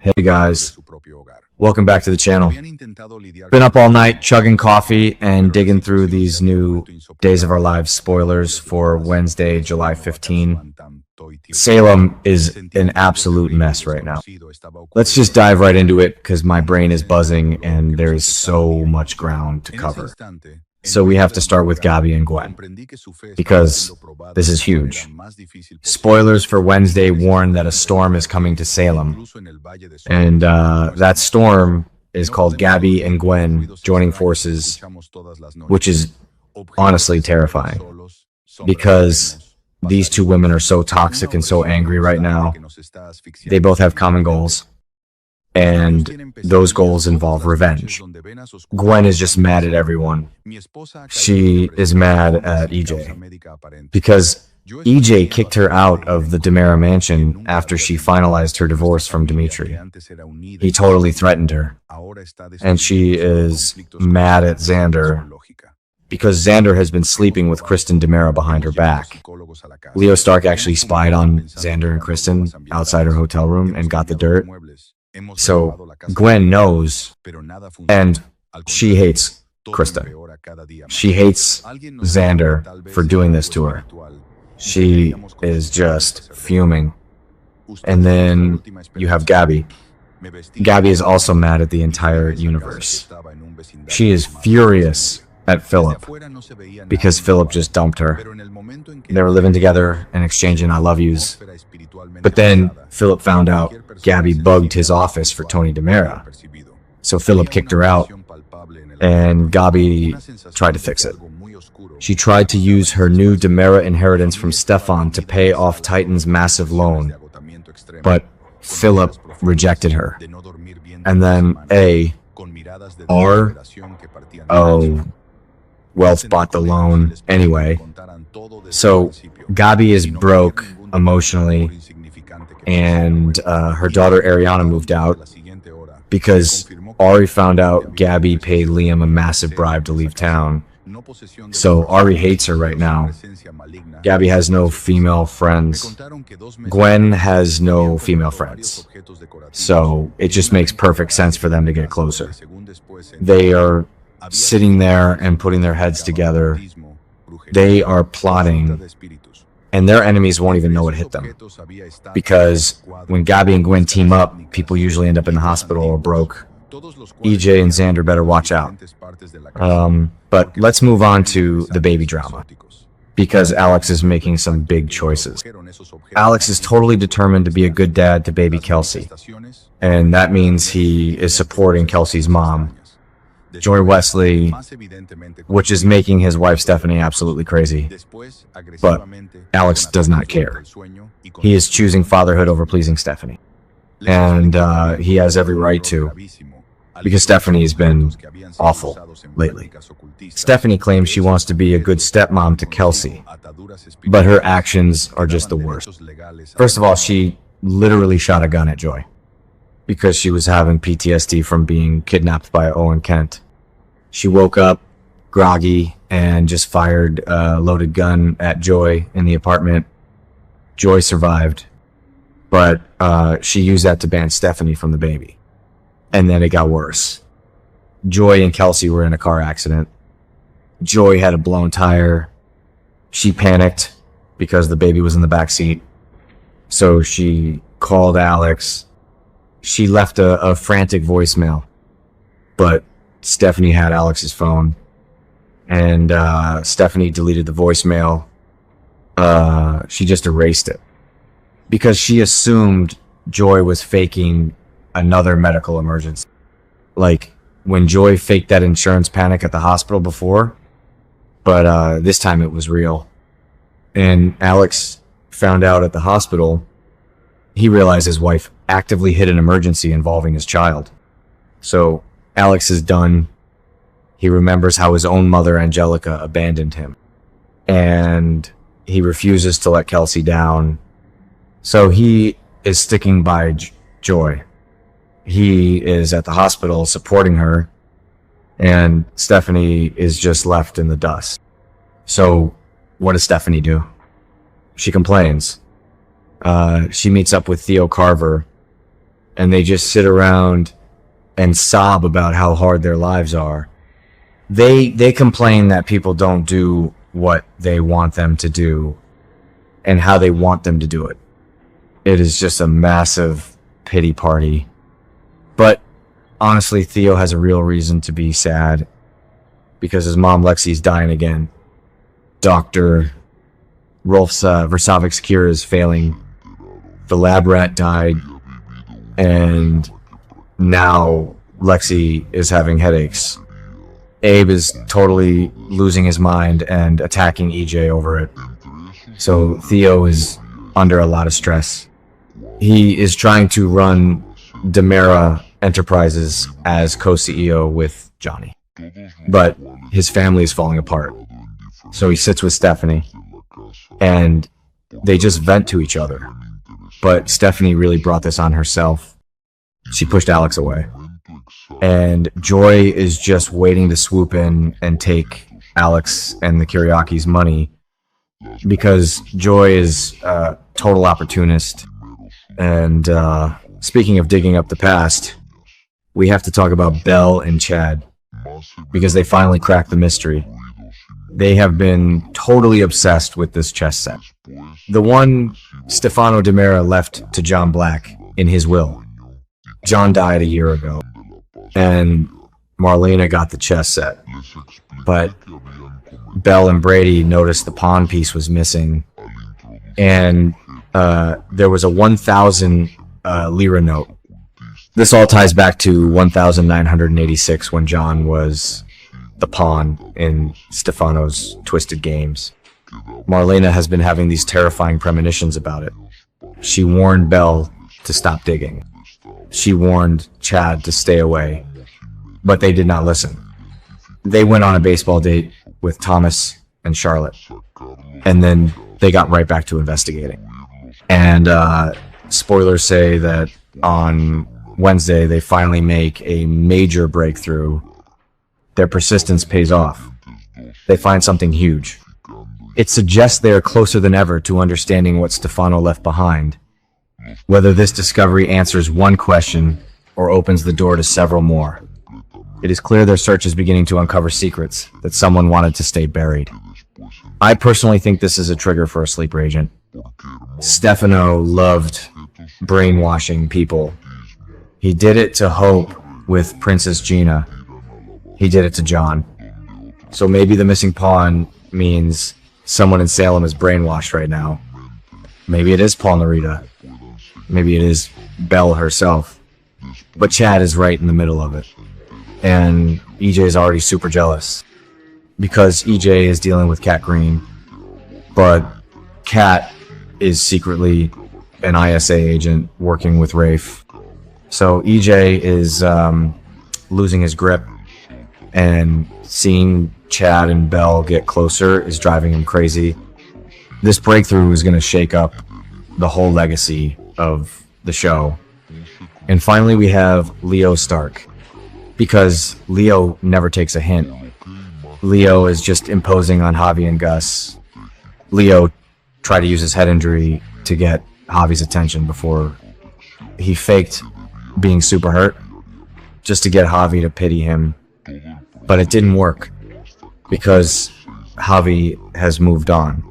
Hey guys, welcome back to the channel. Been up all night chugging coffee and digging through these new Days of Our Lives spoilers for Wednesday, July 15. Salem is an absolute mess right now. Let's just dive right into it because my brain is buzzing and there is so much ground to cover. So we have to start with Gabi and Gwen because this is huge. Spoilers for Wednesday warn that a storm is coming to Salem, and that storm is called Gabi and Gwen joining forces, which is honestly terrifying because these two women are so toxic and so angry right now. They both have common goals, and those goals involve revenge. Gwen is just mad at everyone. She is mad at EJ because EJ kicked her out of the DiMera mansion after she finalized her divorce from Dimitri. He totally threatened her, and she is mad at Xander because Xander has been sleeping with Kristen DiMera behind her back. Leo Stark actually spied on Xander and Kristen outside her hotel room and got the dirt. So Gwen knows, and she hates Kristen. She hates Xander for doing this to her. She is just fuming. And then you have Gabi. Gabi is also mad at the entire universe. She is furious at Philip because Philip just dumped her. They were living together and exchanging I love yous. But then Philip found out Gabi bugged his office for Tony DiMera. So Philip kicked her out, and Gabi tried to fix it. She tried to use her new DiMera inheritance from Stefan to pay off Titan's massive loan, but Philip rejected her. And then Wealth bought the loan anyway. So Gabi is broke emotionally, and her daughter Ariana moved out because Ari found out Gabi paid Liam a massive bribe to leave town. So Ari hates her right now. Gabi has no female friends. Gwen has no female friends. So it just makes perfect sense for them to get closer. They are sitting there and putting their heads together. They are plotting, and their enemies won't even know what hit them. Because when Gabi and Gwen team up, people usually end up in the hospital or broke. EJ and Xander better watch out. But let's move on to the baby drama, because Alex is making some big choices. Alex is totally determined to be a good dad to baby Kelsey, and that means he is supporting Kelsey's mom, Joy Wesley, which is making his wife Stephanie absolutely crazy. But Alex does not care. He is choosing fatherhood over pleasing Stephanie, and he has every right to, because Stephanie has been awful lately. Stephanie claims she wants to be a good stepmom to Kelsey, but her actions are just the worst. First of all, she literally shot a gun at Joy because she was having PTSD from being kidnapped by Owen Kent. She woke up groggy and just fired a loaded gun at Joy in the apartment. Joy survived, but she used that to ban Stephanie from the baby. And then it got worse. Joy and Kelsey were in a car accident. Joy had a blown tire. She panicked because the baby was in the back seat. So she called Alex. She left a frantic voicemail, but Stephanie had Alex's phone, and Stephanie deleted the voicemail. She just erased it because she assumed Joy was faking another medical emergency. Like when Joy faked that insurance panic at the hospital before, but this time it was real. And Alex found out at the hospital, he realized his wife actively hid an emergency involving his child. So Alex is done. He remembers how his own mother, Angelica, abandoned him. And he refuses to let Kelsey down. So he is sticking by Joy. He is at the hospital supporting her, and Stephanie is just left in the dust. So what does Stephanie do? She complains. She meets up with Theo Carver, and they just sit around and sob about how hard their lives are. They complain that people don't do what they want them to do and how they want them to do it. It is just a massive pity party. But honestly, Theo has a real reason to be sad because his mom Lexi's dying again. Dr. Rolf's Versavic's cure is failing. The lab rat died, and now Lexi is having headaches. Abe is totally losing his mind and attacking EJ over it. So Theo is under a lot of stress. He is trying to run DiMera Enterprises as co-CEO with Johnny, but his family is falling apart. So he sits with Stephanie, and they just vent to each other. But Stephanie really brought this on herself. She pushed Alex away. And Joy is just waiting to swoop in and take Alex and the Kiriakis' money because Joy is a total opportunist. And speaking of digging up the past, we have to talk about Belle and Chad because they finally cracked the mystery. They have been totally obsessed with this chess set. The one Stefano DiMera left to John Black in his will. John died a year ago, and Marlena got the chess set. But Belle and Brady noticed the pawn piece was missing, and there was a 1,000 lira note. This all ties back to 1986 when John was the pawn in Stefano's twisted games. Marlena has been having these terrifying premonitions about it. She warned Belle to stop digging. She warned Chad to stay away, but they did not listen. They went on a baseball date with Thomas and Charlotte, and then they got right back to investigating. And spoilers say that on Wednesday they finally make a major breakthrough. Their persistence pays off. They find something huge. It suggests they are closer than ever to understanding what Stefano left behind. Whether this discovery answers one question or opens the door to several more. It is clear their search is beginning to uncover secrets that someone wanted to stay buried. I personally think this is a trigger for a sleeper agent. Stefano loved brainwashing people. He did it to Hope with Princess Gina. He did it to John. So maybe the missing pawn means someone in Salem is brainwashed right now. Maybe it is Paul Narita. Maybe it is Belle herself. But Chad is right in the middle of it. And EJ is already super jealous. Because EJ is dealing with Cat Green. But Cat is secretly an ISA agent working with Rafe. So EJ is losing his grip. And seeing Chad and Belle get closer is driving him crazy. This breakthrough is going to shake up the whole legacy of the show. And finally we have Leo Stark. Because Leo never takes a hint. Leo is just imposing on Javi and Gus. Leo tried to use his head injury to get Javi's attention before he faked being super hurt, just to get Javi to pity him. But it didn't work, because Javi has moved on.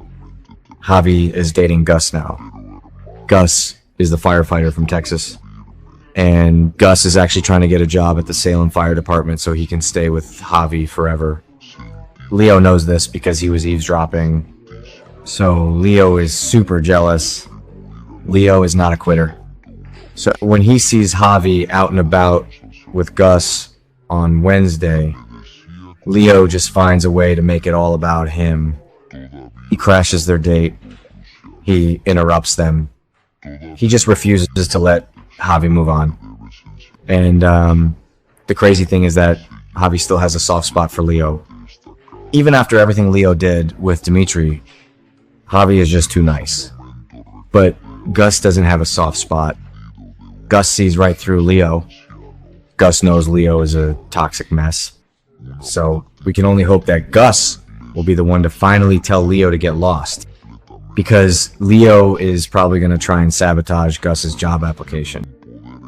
Javi is dating Gus now. Gus is the firefighter from Texas. And Gus is actually trying to get a job at the Salem Fire Department so he can stay with Javi forever. Leo knows this because he was eavesdropping. So Leo is super jealous. Leo is not a quitter. So when he sees Javi out and about with Gus on Wednesday, Leo just finds a way to make it all about him. He crashes their date. He interrupts them. He just refuses to let Javi move on. And the crazy thing is that Javi still has a soft spot for Leo. Even after everything Leo did with Dimitri, Javi is just too nice. But Gus doesn't have a soft spot. Gus sees right through Leo. Gus knows Leo is a toxic mess. So we can only hope that Gus will be the one to finally tell Leo to get lost. Because Leo is probably going to try and sabotage Gus's job application.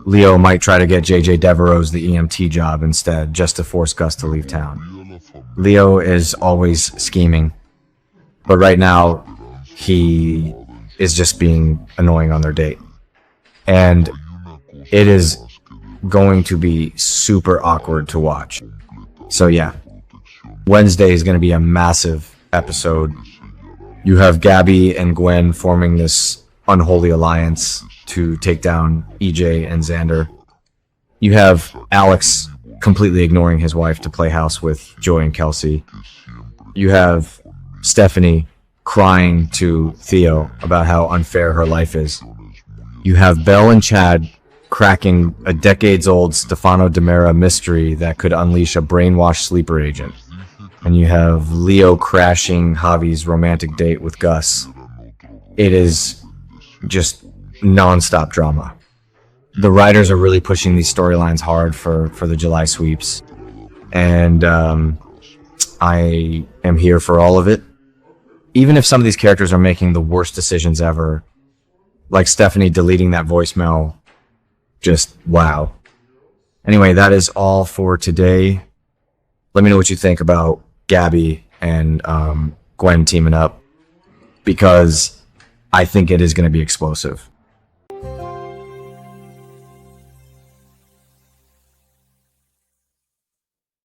Leo might try to get JJ Devereaux's the EMT job instead, just to force Gus to leave town. Leo is always scheming, but right now he is just being annoying on their date. And it is going to be super awkward to watch. So yeah, Wednesday is going to be a massive episode. You have Gabi and Gwen forming this unholy alliance to take down EJ and Xander. You have Alex completely ignoring his wife to play house with Joy and Kelsey. You have Stephanie crying to Theo about how unfair her life is. You have Belle and Chad cracking a decades-old Stefano DiMera mystery that could unleash a brainwashed sleeper agent. And you have Leo crashing Javi's romantic date with Gus. It is just non-stop drama. The writers are really pushing these storylines hard for the July sweeps. And I am here for all of it. Even if some of these characters are making the worst decisions ever, like Stephanie deleting that voicemail, just wow. Anyway, that is all for today. Let me know what you think about Gabi and Gwen teaming up, because I think it is going to be explosive.